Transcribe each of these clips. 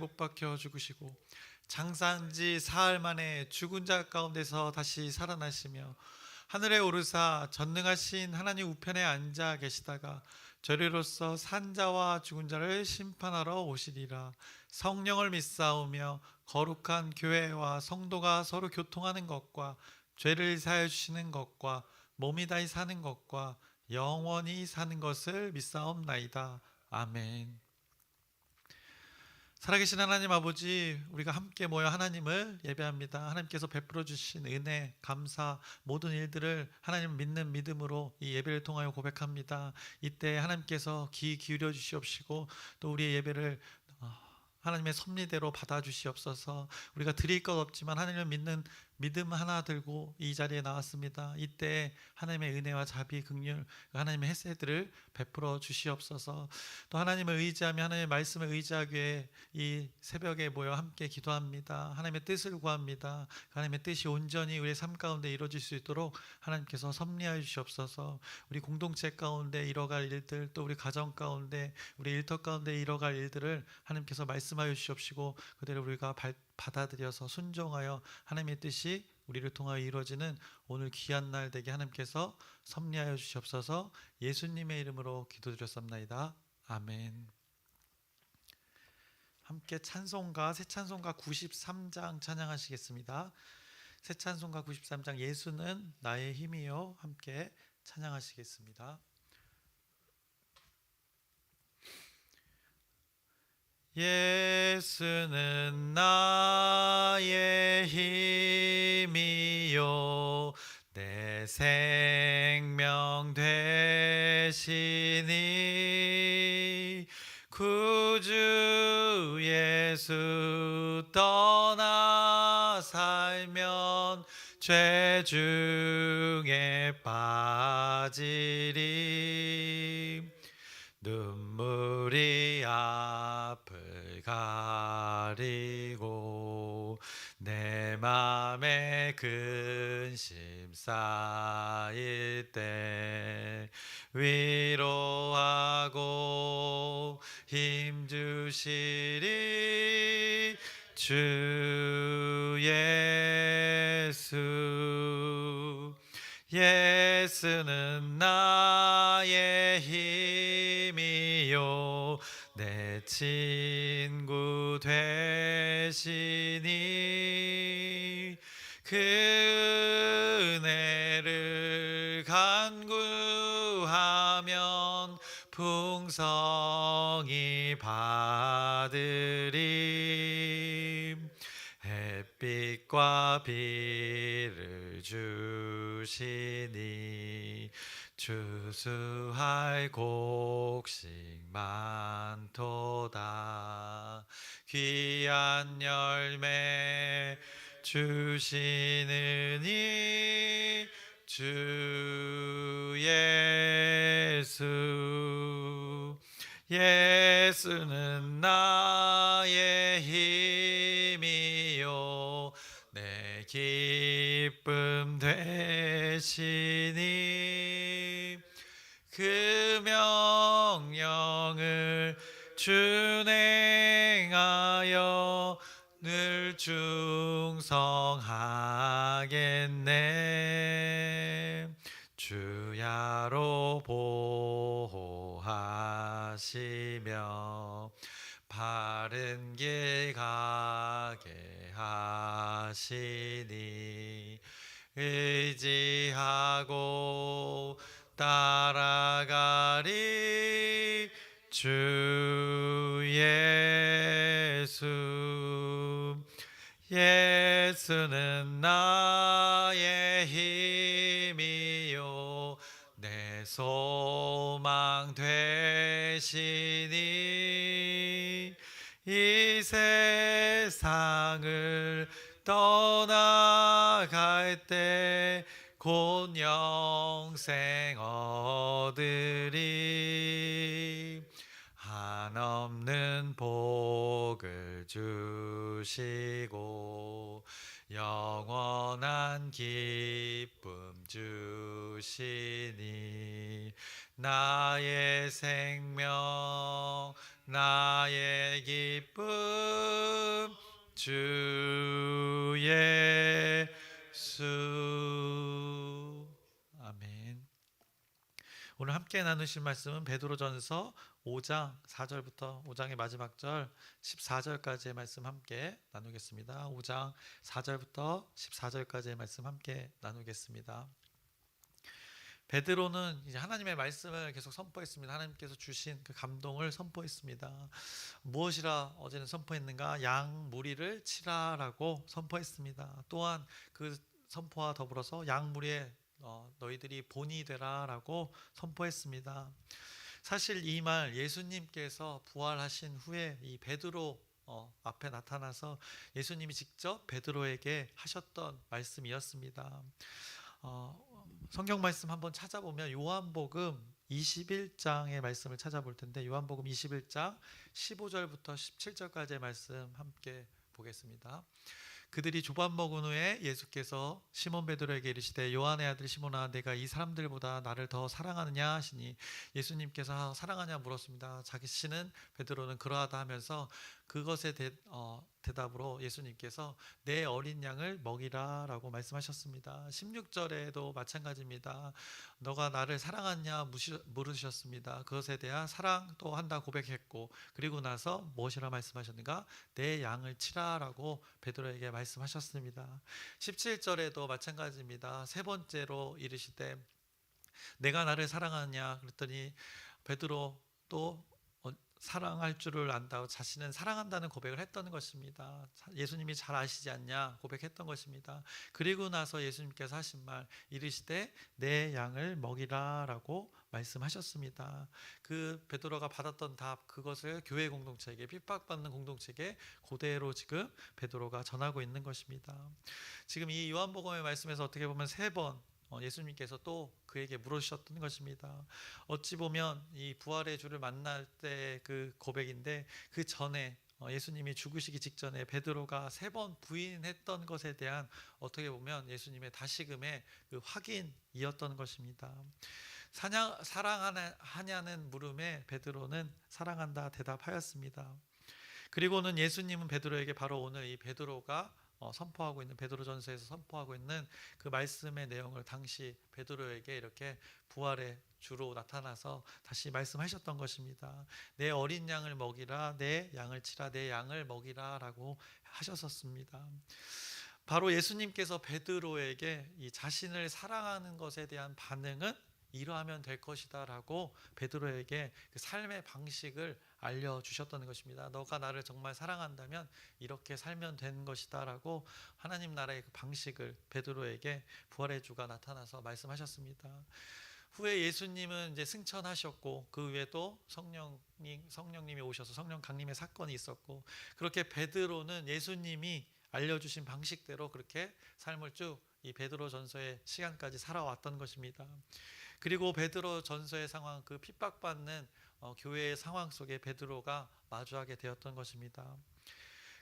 못 박혀 죽으시고 장사한 지 사흘 만에 죽은 자 가운데서 다시 살아나시며 하늘에 오르사 전능하신 하나님 우편에 앉아 계시다가 저리로서 산 자와 죽은 자를 심판하러 오시리라. 성령을 믿사오며 거룩한 교회와 성도가 서로 교통하는 것과 죄를 사하여 주시는 것과 몸이 다히 사는 것과 영원히 사는 것을 믿사옵나이다. 아멘. 살아계신 하나님 아버지, 우리가 함께 모여 하나님을 예배합니다. 하나님께서 베풀어 주신 은혜, 감사, 모든 일들을 하나님을 믿는 믿음으로 이 예배를 통하여 고백합니다. 이때 하나님께서 귀 기울여 주시옵시고 또 우리의 예배를 하나님의 섭리대로 받아주시옵소서. 우리가 드릴 것 없지만 하나님을 믿는 믿음 하나 들고 이 자리에 나왔습니다. 이때 하나님의 은혜와 자비, 긍휼, 하나님의 혜세들을 베풀어 주시옵소서. 또 하나님을 의지하며 하나님의 말씀을 의지하기에 이 새벽에 모여 함께 기도합니다. 하나님의 뜻을 구합니다. 하나님의 뜻이 온전히 우리의 삶 가운데 이루어질 수 있도록 하나님께서 섭리하여 주시옵소서. 우리 공동체 가운데 이뤄갈 일들, 또 우리 가정 가운데, 우리 일터 가운데 이뤄갈 일들을 하나님께서 말씀하여 주시옵시고 그대로 우리가 받아들여서 순종하여 하나님의 뜻이 우리를 통하여 이루어지는 오늘 귀한 날 되게 하나님께서 섭리하여 주시옵소서. 예수님의 이름으로 기도드렸습니다. 아멘. 함께 찬송가, 새 찬송가 93장 찬양하시겠습니다. 새 찬송가 93장 예수는 나의 힘이요, 함께 찬양하시겠습니다. 예수는 나의 힘이요 내 생명 되시니 구주 예수 떠나 살면 죄 중에 빠지리 눈물이 앞을 가리고 내 맘에 근심 쌓일 때 위로하고 힘주시리 주 예수. 예수는 나의 힘이요 내 친구 되시니 그 은혜를 간구하면 풍성히 받으리. 햇빛과 비를 주시니 추수할 곡식 많도다. 귀한 열매 주시느니 주 예수. 예수는 나의 힘이요 내 기쁨 되시니 그 명령을 준행하여 늘 충성하겠네. 주야로 보호하시며 바른 길 가게 하시니 의지하고 따라가리 주 예수. 예수는 나의 힘이요 내 소망 되시니 이 세상을 떠나갈 때 곧 영생 얻으리. 한없는 복을 주시고 영원한 기쁨 주시니 나의 생명 나의 기쁨 주 예수. 아멘. 오늘 함께 나누실 말씀은 베드로전서 5장 4절부터 5장의 마지막 절 14절까지의 말씀 함께 나누겠습니다. 5장 4절부터 14절까지의 말씀 함께 나누겠습니다. 베드로는 이제 하나님의 말씀을 계속 선포했습니다. 하나님께서 주신 그 감동을 선포했습니다. 무엇이라 어제는 선포했는가? 양 무리를 치라라고 선포했습니다. 또한 그 선포와 더불어서 양 무리에 너희들이 본이 되라라고 선포했습니다. 사실 이 말 예수님께서 부활하신 후에 이 베드로 앞에 나타나서 예수님이 직접 베드로에게 하셨던 말씀이었습니다. 성경 말씀 한번 찾아보면 요한복음 21장의 말씀을 찾아볼 텐데, 요한복음 21장 15절부터 17절까지의 말씀 함께 보겠습니다. 그들이 조밥 먹은 후에 예수께서 시몬 베드로에게 이르시되 요한의 아들 시몬아, 내가 이 사람들보다 나를 더 사랑하느냐 하시니, 예수님께서 사랑하냐 물었습니다. 자기씨는 베드로는 그러하다 하면서 그것에 대답으로 예수님께서 내 어린 양을 먹이라 라고 말씀하셨습니다. 16절에도 마찬가지입니다. 너가 나를 사랑하냐 물으셨습니다. 그것에 대한 사랑 또 한다 고백했고, 그리고 나서 무엇이라 말씀하셨는가? 내 양을 치라 라고 베드로에게 말씀하셨습니다. 17절에도 마찬가지입니다. 세 번째로 이르시되 내가 나를 사랑하냐 그랬더니 베드로 또 사랑할 줄을 안다고 자신은 사랑한다는 고백을 했던 것입니다. 예수님이 잘 아시지 않냐 고백했던 것입니다. 그리고 나서 예수님께서 하신 말 이르시되 내 양을 먹이라 라고 말씀하셨습니다. 그 베드로가 받았던 답, 그것을 교회 공동체에게, 핍박받는 공동체에게 그대로 지금 베드로가 전하고 있는 것입니다. 지금 이 요한복음의 말씀에서 어떻게 보면 세 번 예수님께서 또 그에게 물으셨던 것입니다. 어찌 보면 이 부활의 주를 만날 때 그 고백인데, 그 전에 예수님이 죽으시기 직전에 베드로가 세 번 부인했던 것에 대한 어떻게 보면 예수님의 다시금의 그 확인이었던 것입니다. 사랑하냐는 물음에 베드로는 사랑한다 대답하였습니다. 그리고는 예수님은 베드로에게 바로 오늘 이 베드로가 선포하고 있는, 베드로전서에서 선포하고 있는 그 말씀의 내용을 당시 베드로에게 이렇게 부활의 주로 나타나서 다시 말씀하셨던 것입니다. 내 어린 양을 먹이라, 내 양을 치라, 내 양을 먹이라 라고 하셨었습니다. 바로 예수님께서 베드로에게 이 자신을 사랑하는 것에 대한 반응은 이러하면 될 것이다 라고 베드로에게 그 삶의 방식을 알려주셨던 것입니다. 너가 나를 정말 사랑한다면 이렇게 살면 되는 것이다 라고 하나님 나라의 그 방식을 베드로에게 부활의 주가 나타나서 말씀하셨습니다. 후에 예수님은 이제 승천하셨고, 그 외에도 성령님이 오셔서 성령 강림의 사건이 있었고, 그렇게 베드로는 예수님이 알려주신 방식대로 그렇게 삶을 쭉 이 베드로 전서의 시간까지 살아왔던 것입니다. 그리고 베드로 전서의 상황, 그 핍박받는 교회의 상황 속에 베드로가 마주하게 되었던 것입니다.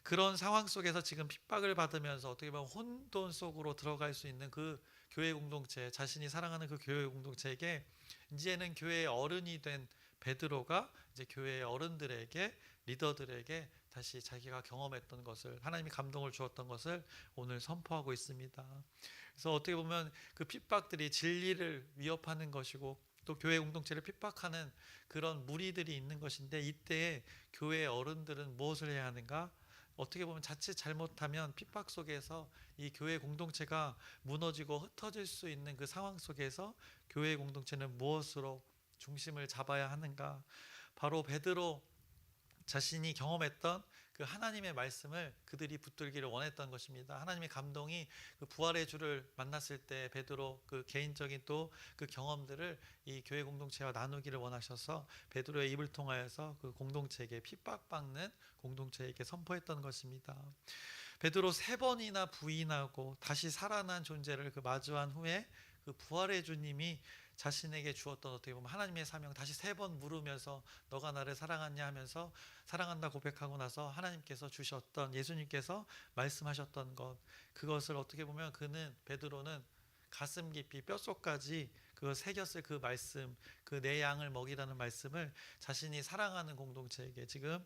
그런 상황 속에서 지금 핍박을 받으면서 어떻게 보면 혼돈 속으로 들어갈 수 있는 그 교회 공동체, 자신이 사랑하는 그 교회 공동체에게 이제는 교회의 어른이 된 베드로가 이제 교회의 어른들에게, 리더들에게 다시 자기가 경험했던 것을, 하나님이 감동을 주었던 것을 오늘 선포하고 있습니다. 그래서 어떻게 보면 그 핍박들이 진리를 위협하는 것이고, 또 교회 공동체를 핍박하는 그런 무리들이 있는 것인데, 이때에 교회의 어른들은 무엇을 해야 하는가? 어떻게 보면 자칫 잘못하면 핍박 속에서 이 교회 공동체가 무너지고 흩어질 수 있는 그 상황 속에서 교회 공동체는 무엇으로 중심을 잡아야 하는가? 바로 베드로 자신이 경험했던 그 하나님의 말씀을 그들이 붙들기를 원했던 것입니다. 하나님의 감동이 그 부활의 주를 만났을 때 베드로 그 개인적인 또 그 경험들을 이 교회 공동체와 나누기를 원하셔서 베드로의 입을 통하여서 그 공동체에게, 핍박받는 공동체에게 선포했던 것입니다. 베드로 세 번이나 부인하고 다시 살아난 존재를 그 마주한 후에 그 부활의 주님이 자신에게 주었던, 어떻게 보면 하나님의 사명, 다시 세 번 물으면서 너가 나를 사랑하냐 하면서 사랑한다 고백하고 나서 하나님께서 주셨던, 예수님께서 말씀하셨던 것, 그것을 어떻게 보면 베드로는 가슴 깊이 뼛속까지 그 새겼을 그 말씀, 그 내 양을 먹이라는 말씀을 자신이 사랑하는 공동체에게 지금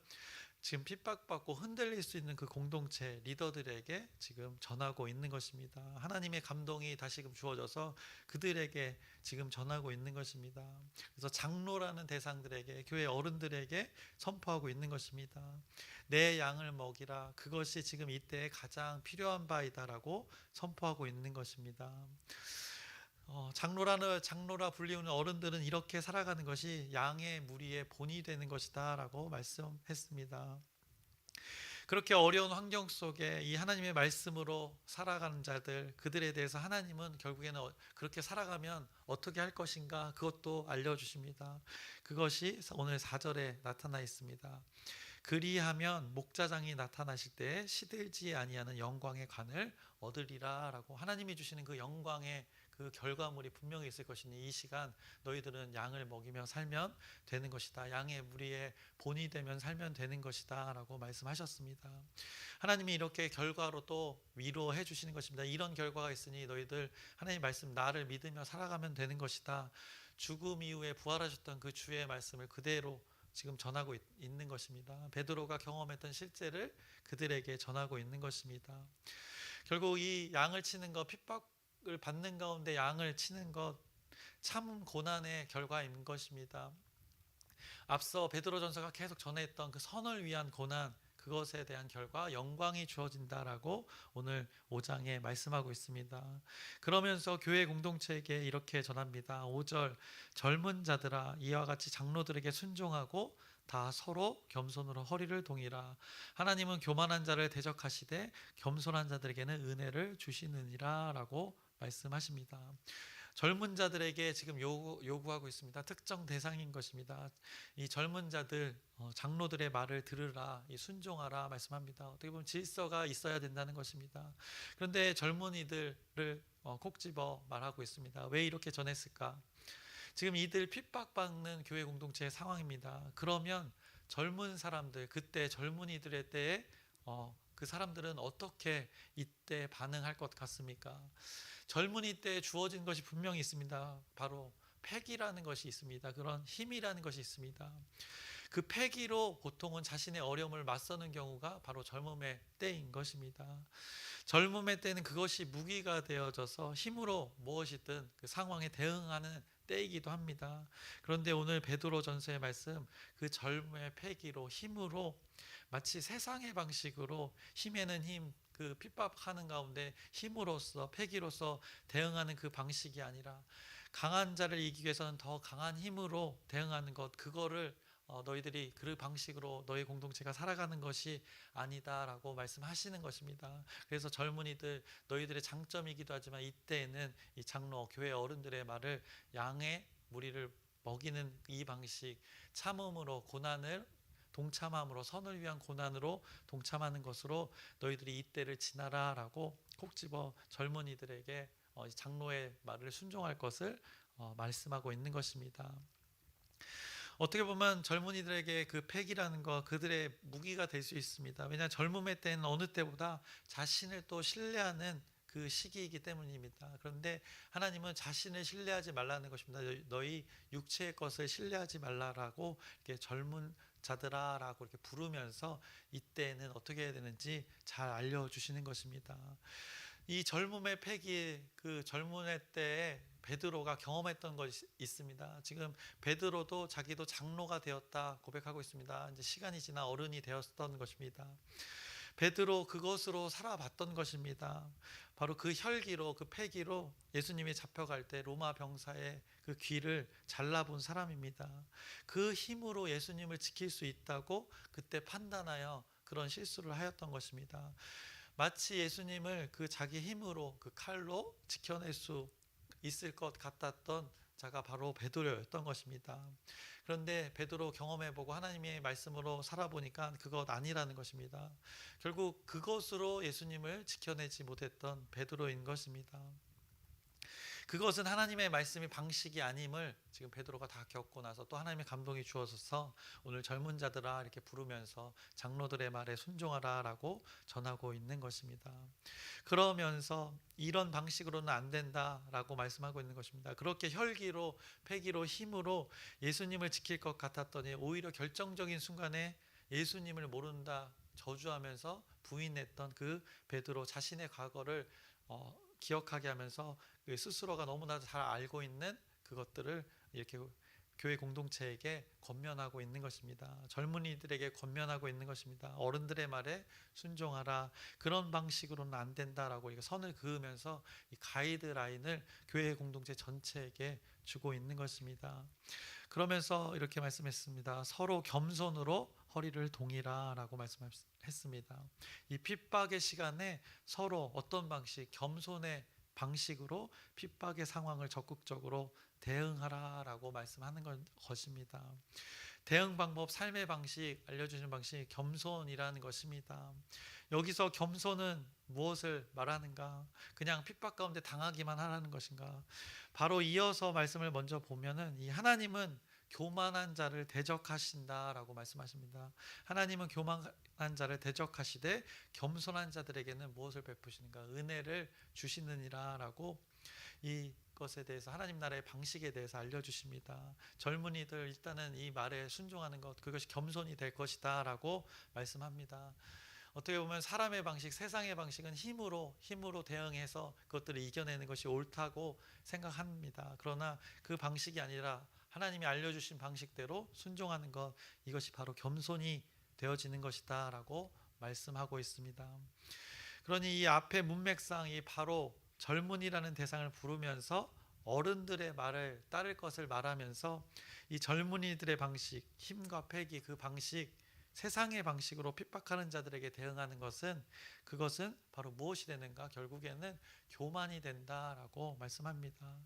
지금 핍박받고 흔들릴 수 있는 그 공동체 리더들에게 지금 전하고 있는 것입니다. 하나님의 감동이 다시금 주어져서 그들에게 지금 전하고 있는 것입니다. 그래서 장로라는 대상들에게, 교회 어른들에게 선포하고 있는 것입니다. 내 양을 먹이라. 그것이 지금 이때에 가장 필요한 바이다라고 선포하고 있는 것입니다. 장로라 불리우는 어른들은 이렇게 살아가는 것이 양의 무리의 본이 되는 것이다라고 말씀했습니다. 그렇게 어려운 환경 속에 이 하나님의 말씀으로 살아가는 자들, 그들에 대해서 하나님은 결국에는 그렇게 살아가면 어떻게 할 것인가, 그것도 알려주십니다. 그것이 오늘 4절에 나타나 있습니다. 그리하면 목자장이 나타나실 때 시들지 아니하는 영광의 관을 얻으리라 라고, 하나님이 주시는 그 영광의 그 결과물이 분명히 있을 것이니 이 시간 너희들은 양을 먹이며 살면 되는 것이다. 양의 무리의 본이 되면 살면 되는 것이다 라고 말씀하셨습니다. 하나님이 이렇게 결과로 또 위로해 주시는 것입니다. 이런 결과가 있으니 너희들 하나님 말씀 나를 믿으며 살아가면 되는 것이다. 죽음 이후에 부활하셨던 그 주의 말씀을 그대로 지금 전하고 있는 것입니다. 베드로가 경험했던 실제를 그들에게 전하고 있는 것입니다. 결국 이 양을 치는 것, 핍박을 받는 가운데 양을 치는 것, 참 고난의 결과인 것입니다. 앞서 베드로전서가 계속 전했던 그 선을 위한 고난, 그것에 대한 결과 영광이 주어진다라고 오늘 5장에 말씀하고 있습니다. 그러면서 교회 공동체에게 이렇게 전합니다. 5절, 젊은 자들아 이와 같이 장로들에게 순종하고 다 서로 겸손으로 허리를 동이라. 하나님은 교만한 자를 대적하시되 겸손한 자들에게는 은혜를 주시느니라 라고 말씀하십니다. 젊은 자들에게 지금 요구하고 있습니다. 특정 대상인 것입니다. 이 젊은 자들, 장로들의 말을 들으라, 순종하라 말씀합니다. 어떻게 보면 질서가 있어야 된다는 것입니다. 그런데 젊은이들을 콕 집어 말하고 있습니다. 왜 이렇게 전했을까? 지금 이들 핍박받는 교회 공동체의 상황입니다. 그러면 젊은 사람들, 그때 젊은이들의 때에 그 사람들은 어떻게 이때 반응할 것 같습니까? 젊은이 때 주어진 것이 분명히 있습니다. 바로 패기라는 것이 있습니다. 그런 힘이라는 것이 있습니다. 그 패기로 보통은 자신의 어려움을 맞서는 경우가 바로 젊음의 때인 것입니다. 젊음의 때는 그것이 무기가 되어져서 힘으로 무엇이든 그 상황에 대응하는 때이기도 합니다. 그런데 오늘 베드로전서의 말씀, 그 젊음의 패기로, 힘으로, 마치 세상의 방식으로 힘에는 힘, 그 핍박하는 가운데 힘으로써, 패기로서 대응하는 그 방식이 아니라 강한 자를 이기기 위해서는 더 강한 힘으로 대응하는 것, 그거를 너희들이 그 방식으로 너희 공동체가 살아가는 것이 아니다라고 말씀하시는 것입니다. 그래서 젊은이들, 너희들의 장점이기도 하지만 이때에는 이 장로, 교회 어른들의 말을, 양의 무리를 먹이는 이 방식, 참음으로, 고난을 동참함으로, 선을 위한 고난으로 동참하는 것으로 너희들이 이때를 지나라 라고 콕 집어 젊은이들에게 장로의 말을 순종할 것을 말씀하고 있는 것입니다. 어떻게 보면 젊은이들에게 그 패기라는 거, 그들의 무기가 될 수 있습니다. 왜냐하면 젊음의 때는 어느 때보다 자신을 또 신뢰하는 그 시기이기 때문입니다. 그런데 하나님은 자신을 신뢰하지 말라는 것입니다. 너희 육체의 것을 신뢰하지 말라라고 이렇게 젊은 자들아라고 이렇게 부르면서 이때는 어떻게 해야 되는지 잘 알려주시는 것입니다. 이 젊음의 패기, 그 젊음의 때에 베드로가 경험했던 것이 있습니다. 지금 베드로도 자기도 장로가 되었다 고백하고 있습니다. 이제 시간이 지나 어른이 되었던 것입니다. 베드로 그것으로 살아봤던 것입니다. 바로 그 혈기로, 그 패기로 예수님이 잡혀갈 때 로마 병사의 그 귀를 잘라본 사람입니다. 그 힘으로 예수님을 지킬 수 있다고 그때 판단하여 그런 실수를 하였던 것입니다. 마치 예수님을 그 자기 힘으로, 그 칼로 지켜낼 수 있을 것 같았던 자가 바로 베드로였던 것입니다. 그런데 베드로 경험해보고 하나님의 말씀으로 살아보니까 그것 아니라는 것입니다. 결국 그것으로 예수님을 지켜내지 못했던 베드로인 것입니다. 그것은 하나님의 말씀이 방식이 아님을 지금 베드로가 다 겪고 나서 또 하나님의 감동이 주어져서 오늘 젊은 자들아 이렇게 부르면서 장로들의 말에 순종하라 라고 전하고 있는 것입니다. 그러면서 이런 방식으로는 안 된다라고 말씀하고 있는 것입니다. 그렇게 혈기로, 패기로, 힘으로 예수님을 지킬 것 같았더니 오히려 결정적인 순간에 예수님을 모른다 저주하면서 부인했던 그 베드로 자신의 과거를 기억하게 하면서 그 스스로가 너무나도 잘 알고 있는 그것들을 이렇게 교회 공동체에게 권면하고 있는 것입니다. 젊은이들에게 권면하고 있는 것입니다. 어른들의 말에 순종하라. 그런 방식으로는 안 된다라고 선을 그으면서 이 가이드라인을 교회 공동체 전체에게 주고 있는 것입니다. 그러면서 이렇게 말씀했습니다. 서로 겸손으로 허리를 동이라라고 말씀했습니다. 이 핍박의 시간에 서로 어떤 방식, 겸손의 방식으로 핍박의 상황을 적극적으로 대응하라라고 말씀하는 것입니다. 대응 방법, 삶의 방식, 알려주신 방식, 겸손이라는 것입니다. 여기서 겸손은 무엇을 말하는가? 그냥 핍박 가운데 당하기만 하라는 것인가? 바로 이어서 말씀을 먼저 보면은 이 하나님은 교만한 자를 대적하신다라고 말씀하십니다. 하나님은 교만한 자를 대적하시되 겸손한 자들에게는 무엇을 베푸시는가? 은혜를 주시느니라라고 이것에 대해서 하나님 나라의 방식에 대해서 알려주십니다. 젊은이들 일단은 이 말에 순종하는 것, 그것이 겸손이 될 것이다 라고 말씀합니다. 어떻게 보면 사람의 방식, 세상의 방식은 힘으로 대응해서 그것들을 이겨내는 것이 옳다고 생각합니다. 그러나 그 방식이 아니라 하나님이 알려주신 방식대로 순종하는 것, 이것이 바로 겸손이 되어지는 것이다 라고 말씀하고 있습니다. 그러니 이 앞에 문맥상이 바로 젊은이라는 대상을 부르면서 어른들의 말을 따를 것을 말하면서 이 젊은이들의 방식, 힘과 패기, 그 방식, 세상의 방식으로 핍박하는 자들에게 대응하는 그것은 바로 무엇이 되는가? 결국에는 교만이 된다라고 말씀합니다.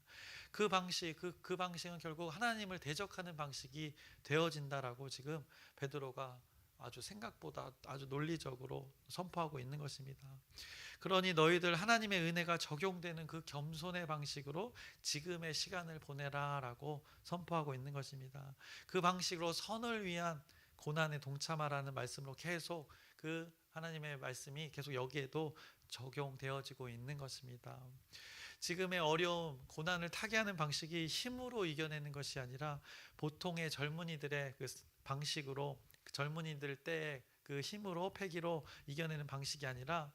그 방식은 결국 하나님을 대적하는 방식이 되어진다라고 지금 베드로가 아주 생각보다 아주 논리적으로 선포하고 있는 것입니다. 그러니 너희들 하나님의 은혜가 적용되는 그 겸손의 방식으로 지금의 시간을 보내라라고 선포하고 있는 것입니다. 그 방식으로 선을 위한 고난에 동참하라는 말씀으로 계속 그 하나님의 말씀이 계속 여기에도 적용되어지고 있는 것입니다. 지금의 어려움, 고난을 타개하는 방식이 힘으로 이겨내는 것이 아니라 보통의 젊은이들의 그 방식으로 젊은이들 때의 그 힘으로 패기로 이겨내는 방식이 아니라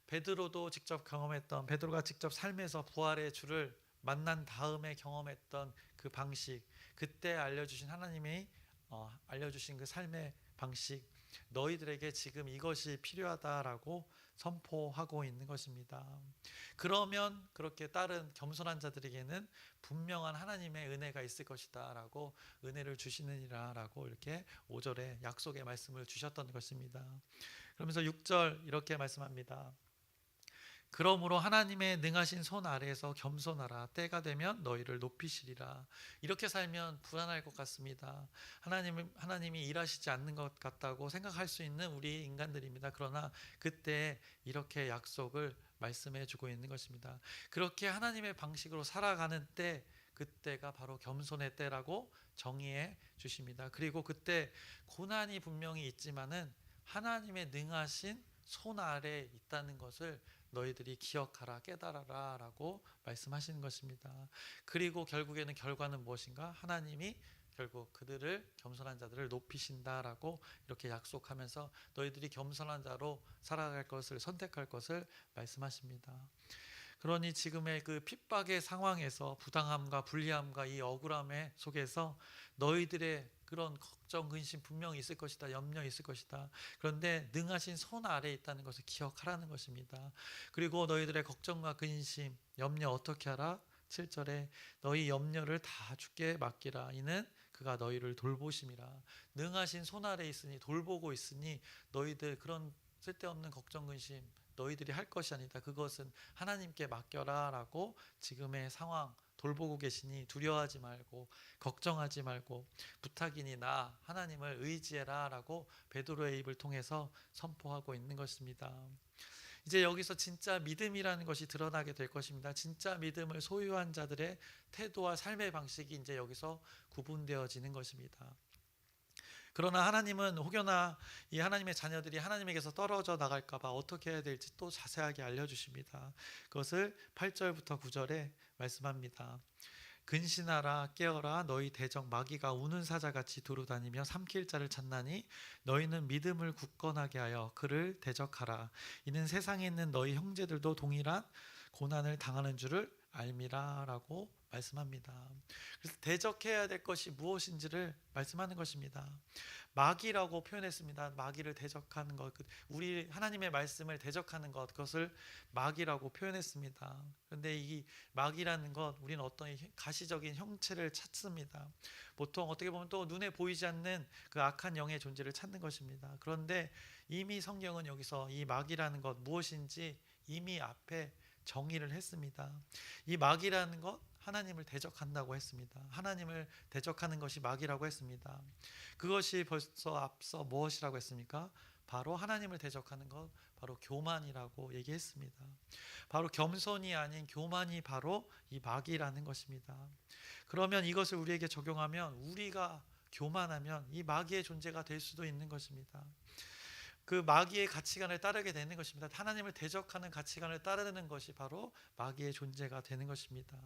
베드로가 직접 삶에서 부활의 주를 만난 다음에 경험했던 그 방식, 그때 알려주신 하나님이 알려주신 그 삶의 방식, 너희들에게 지금 이것이 필요하다라고 선포하고 있는 것입니다. 그러면 그렇게 따른 겸손한 자들에게는 분명한 하나님의 은혜가 있을 것이다 라고 은혜를 주시느니라 라고 이렇게 5절에 약속의 말씀을 주셨던 것입니다. 그러면서 6절 이렇게 말씀합니다. 그러므로 하나님의 능하신 손 아래에서 겸손하라. 때가 되면 너희를 높이시리라. 이렇게 살면 불안할 것 같습니다. 하나님이 일하시지 않는 것 같다고 생각할 수 있는 우리 인간들입니다. 그러나 그때 이렇게 약속을 말씀해 주고 있는 것입니다. 그렇게 하나님의 방식으로 살아가는 때, 그때가 바로 겸손의 때라고 정의해 주십니다. 그리고 그때 고난이 분명히 있지만은 하나님의 능하신 손 아래에 있다는 것을 너희들이 기억하라, 깨달아라 라고 말씀하시는 것입니다. 그리고 결국에는 결과는 무엇인가? 하나님이 결국 그들을, 겸손한 자들을 높이신다라고 이렇게 약속하면서 너희들이 겸손한 자로 살아갈 것을 선택할 것을 말씀하십니다. 그러니 지금의 그 핍박의 상황에서 부당함과 불리함과 이 억울함의 속에서 너희들의 그런 걱정, 근심 분명히 있을 것이다. 염려 있을 것이다. 그런데 능하신 손 아래에 있다는 것을 기억하라는 것입니다. 그리고 너희들의 걱정과 근심, 염려 어떻게 하라? 7절에 너희 염려를 다 주께 맡기라. 이는 그가 너희를 돌보심이라. 능하신 손 아래에 있으니, 돌보고 있으니 너희들 그런 쓸데없는 걱정, 근심 너희들이 할 것이 아니다. 그것은 하나님께 맡겨라 라고 지금의 상황 돌보고 계시니 두려워하지 말고 걱정하지 말고 부탁이니 나 하나님을 의지해라 라고 베드로의 입을 통해서 선포하고 있는 것입니다. 이제 여기서 진짜 믿음이라는 것이 드러나게 될 것입니다. 진짜 믿음을 소유한 자들의 태도와 삶의 방식이 이제 여기서 구분되어지는 것입니다. 그러나 하나님은 혹여나 이 하나님의 자녀들이 하나님에게서 떨어져 나갈까 봐 어떻게 해야 될지 또 자세하게 알려주십니다. 그것을 8절부터 9절에 말씀합니다. 근신하라 깨어라 너희 대적 마귀가 우는 사자같이 두루다니며 삼킬 자를 찾나니 너희는 믿음을 굳건하게 하여 그를 대적하라. 이는 세상에 있는 너희 형제들도 동일한 고난을 당하는 줄을 알미라라고 말씀합니다. 그래서 대적해야 될 것이 무엇인지를 말씀하는 것입니다. 마귀라고 표현했습니다. 마귀를 대적하는 것, 우리 하나님의 말씀을 대적하는 것, 그것을 마귀라고 표현했습니다. 그런데 이 마귀라는 것, 우리는 어떤 가시적인 형체를 찾습니다. 보통 어떻게 보면 또 눈에 보이지 않는 그 악한 영의 존재를 찾는 것입니다. 그런데 이미 성경은 여기서 이 마귀라는 것 무엇인지 이미 앞에 정의를 했습니다. 이 마귀라는 것, 하나님을 대적한다고 했습니다. 하나님을 대적하는 것이 마귀라고 했습니다. 그것이 벌써 앞서 무엇이라고 했습니까? 바로 하나님을 대적하는 것, 바로 교만이라고 얘기했습니다. 바로 겸손이 아닌 교만이 바로 이 마귀라는 것입니다. 그러면 이것을 우리에게 적용하면 우리가 교만하면 이 마귀의 존재가 될 수도 있는 것입니다. 그 마귀의 가치관을 따르게 되는 것입니다. 하나님을 대적하는 가치관을 따르는 것이 바로 마귀의 존재가 되는 것입니다.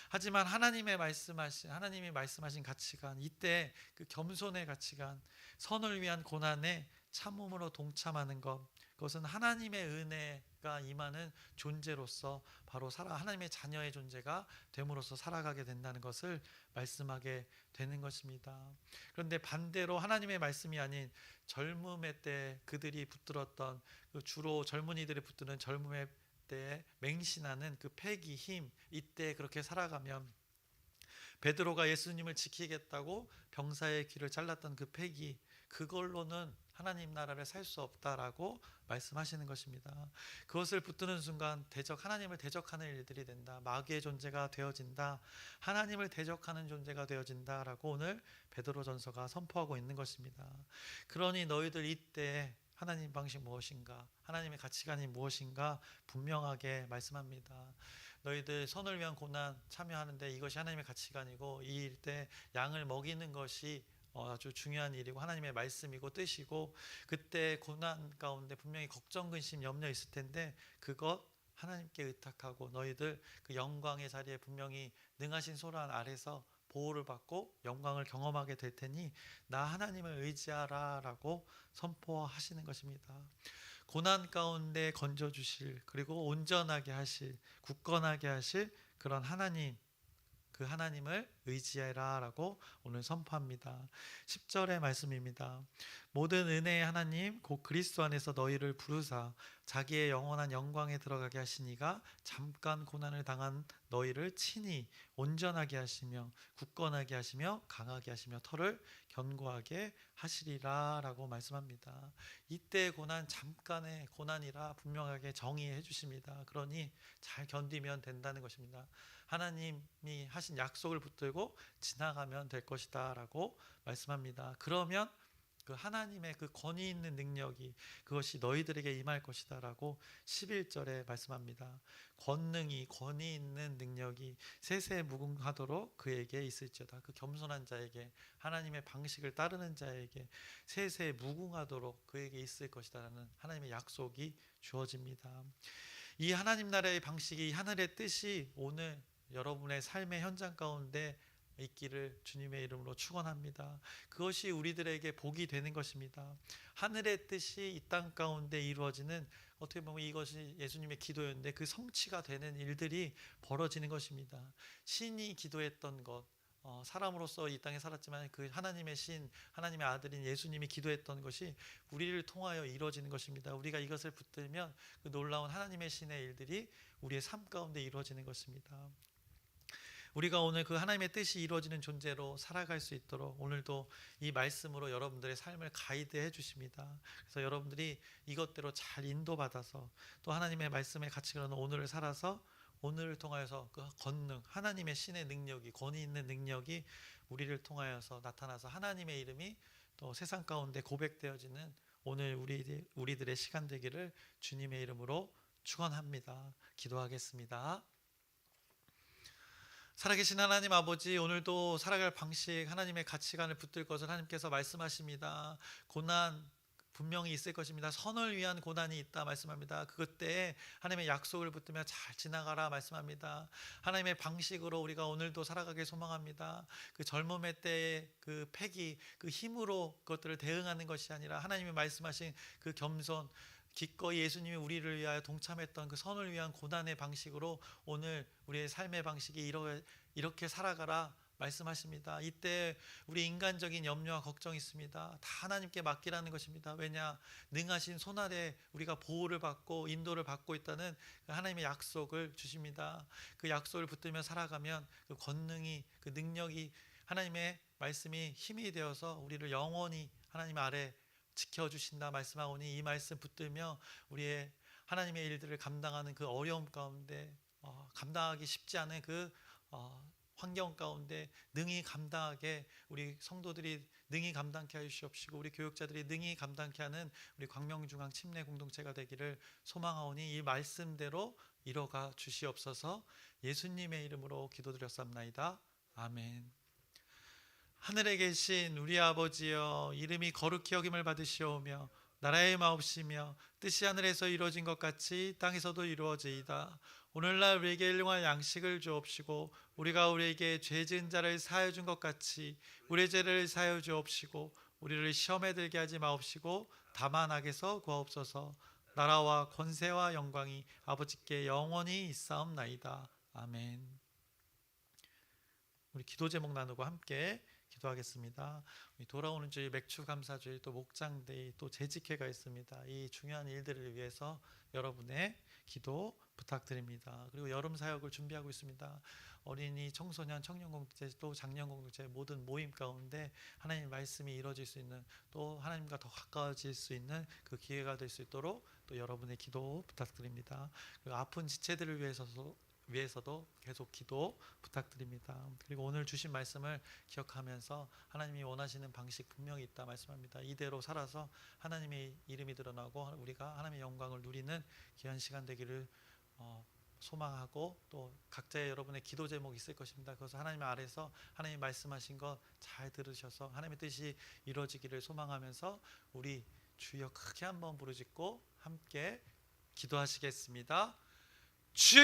하지만 하나님이 말씀하신 가치관, 이때 그 겸손의 가치관, 선을 위한 고난에 참음으로 동참하는 것, 그것은 하나님의 은혜가 임하는 존재로서 바로 하나님의 자녀의 존재가 됨으로써 살아가게 된다는 것을 말씀하게 되는 것입니다. 그런데 반대로 하나님의 말씀이 아닌 젊음의 때 그들이 붙들었던 주로 젊은이들이 붙드는 젊음의 때 맹신하는 그 패기, 힘, 이때 그렇게 살아가면 베드로가 예수님을 지키겠다고 병사의 귀를 잘랐던 그 패기, 그걸로는 하나님 나라를 살 수 없다라고 말씀하시는 것입니다. 그것을 붙드는 순간 하나님을 대적하는 일들이 된다. 마귀의 존재가 되어진다. 하나님을 대적하는 존재가 되어진다라고 오늘 베드로전서가 선포하고 있는 것입니다. 그러니 너희들 이때 하나님 방식 무엇인가? 하나님의 가치관이 무엇인가? 분명하게 말씀합니다. 너희들 선을 위한 고난 참여하는데 이것이 하나님의 가치관이고 이 일 때 양을 먹이는 것이 아주 중요한 일이고 하나님의 말씀이고 뜻이고, 그때 고난 가운데 분명히 걱정, 근심, 염려 있을 텐데 그것 하나님께 의탁하고 너희들 그 영광의 자리에 분명히 능하신 소란 아래서 보호를 받고 영광을 경험하게 될 테니 나 하나님을 의지하라 라고 선포하시는 것입니다. 고난 가운데 건져주실, 그리고 온전하게 하실, 굳건하게 하실 그런 하나님, 그 하나님을 의지해라 라고 오늘 선포합니다. 10절의 말씀입니다. 모든 은혜의 하나님 곧 그리스도 안에서 너희를 부르사 자기의 영원한 영광에 들어가게 하시니가 잠깐 고난을 당한 너희를 친히 온전하게 하시며 굳건하게 하시며 강하게 하시며 터를 견고하게 하시리라 라고 말씀합니다. 이때 고난 잠깐의 고난이라 분명하게 정의해 주십니다. 그러니 잘 견디면 된다는 것입니다. 하나님이 하신 약속을 붙들고 지나가면 될 것이다 라고 말씀합니다. 그러면 그 하나님의 그 권위 있는 능력이 그것이 너희들에게 임할 것이다 라고 11절에 말씀합니다. 권능이, 권위 있는 능력이 세세무궁하도록 그에게 있을지어다. 그 겸손한 자에게, 하나님의 방식을 따르는 자에게 세세무궁하도록 그에게 있을 것이다 라는 하나님의 약속이 주어집니다. 이 하나님 나라의 방식이, 하늘의 뜻이 오늘 여러분의 삶의 현장 가운데 있기를 주님의 이름으로 축원합니다. 그것이 우리들에게 복이 되는 것입니다. 하늘의 뜻이 이 땅 가운데 이루어지는, 어떻게 보면 이것이 예수님의 기도였는데 그 성취가 되는 일들이 벌어지는 것입니다. 신이 기도했던 것, 사람으로서 이 땅에 살았지만 그 하나님의 신, 하나님의 아들인 예수님이 기도했던 것이 우리를 통하여 이루어지는 것입니다. 우리가 이것을 붙들면 그 놀라운 하나님의 신의 일들이 우리의 삶 가운데 이루어지는 것입니다. 우리가 오늘 그 하나님의 뜻이 이루어지는 존재로 살아갈 수 있도록 오늘도 이 말씀으로 여러분들의 삶을 가이드해 주십니다. 그래서 여러분들이 이것대로 잘 인도받아서 또 하나님의 말씀의 가치관으로 오늘을 살아서 오늘을 통하여서 그 권능, 하나님의 신의 능력이, 권위 있는 능력이 우리를 통하여서 나타나서 하나님의 이름이 또 세상 가운데 고백되어지는 오늘 우리들의 시간 되기를 주님의 이름으로 축원합니다. 기도하겠습니다. 살아계신 하나님 아버지, 오늘도 살아갈 방식, 하나님의 가치관을 붙들 것을 하나님께서 말씀하십니다. 고난, 분명히 있을 것입니다. 선을 위한 고난이 있다 말씀합니다. 그때 하나님의 약속을 붙들며 잘 지나가라 말씀합니다. 하나님의 방식으로 우리가 오늘도 살아가길 소망합니다. 그 젊음의 때의 그 패기, 그 힘으로 그것들을 대응하는 것이 아니라 하나님이 말씀하신 그 겸손, 기꺼이 예수님이 우리를 위하여 동참했던 그 선을 위한 고난의 방식으로 오늘 우리의 삶의 방식이 이렇게 살아가라 말씀하십니다. 이때 우리 인간적인 염려와 걱정이 있습니다. 다 하나님께 맡기라는 것입니다. 왜냐? 능하신 손 아래 우리가 보호를 받고 인도를 받고 있다는 하나님의 약속을 주십니다. 그 약속을 붙들며 살아가면 그 권능이, 그 능력이, 하나님의 말씀이 힘이 되어서 우리를 영원히 하나님 아래 지켜주신다 말씀하오니, 이 말씀 붙들며 우리의 하나님의 일들을 감당하는 그 어려움 가운데 감당하기 쉽지 않은 그 환경 가운데 능히 감당하게 우리 성도들이 능히 감당케 하여 주시옵시고, 우리 교육자들이 능히 감당케 하는 우리 광명중앙 침례 공동체가 되기를 소망하오니 이 말씀대로 이뤄가 주시옵소서. 예수님의 이름으로 기도드렸사옵나이다. 아멘. 하늘에 계신 우리 아버지여, 이름이 거룩히 여김을 받으시오며 나라의 마옵시며 뜻이 하늘에서 이루어진 것 같이 땅에서도 이루어지이다. 오늘날 우리에게 일용할 양식을 주옵시고, 우리가 우리에게 죄 지은 자를 사하여 준 것 같이 우리의 죄를 사하여 주옵시고, 우리를 시험에 들게 하지 마옵시고 다만 악에서 구하옵소서. 나라와 권세와 영광이 아버지께 영원히 있사옵나이다. 아멘. 우리 기도 제목 나누고 함께 기도하겠습니다. 돌아오는 주일 맥주 감사주일, 또 목장데이, 또 재직회가 있습니다. 이 중요한 일들을 위해서 여러분의 기도 부탁드립니다. 그리고 여름 사역을 준비하고 있습니다. 어린이, 청소년, 청년 공동체, 또 장년 공동체 모든 모임 가운데 하나님 말씀이 이루어질 수 있는, 또 하나님과 더 가까워질 수 있는 그 기회가 될 수 있도록 또 여러분의 기도 부탁드립니다. 그리고 아픈 지체들을 위해서도 계속 기도 부탁드립니다. 그리고 오늘 주신 말씀을 기억하면서 하나님이 원하시는 방식 분명히 있다 말씀합니다. 이대로 살아서 하나님의 이름이 드러나고 우리가 하나님의 영광을 누리는 귀한 시간 되기를 소망하고, 또 각자의 여러분의 기도 제목이 있을 것입니다. 그래서 하나님 아래서 하나님 말씀하신 거 잘 들으셔서 하나님의 뜻이 이루어지기를 소망하면서 우리 주여 크게 한번 부르짖고 함께 기도하시겠습니다. 주여!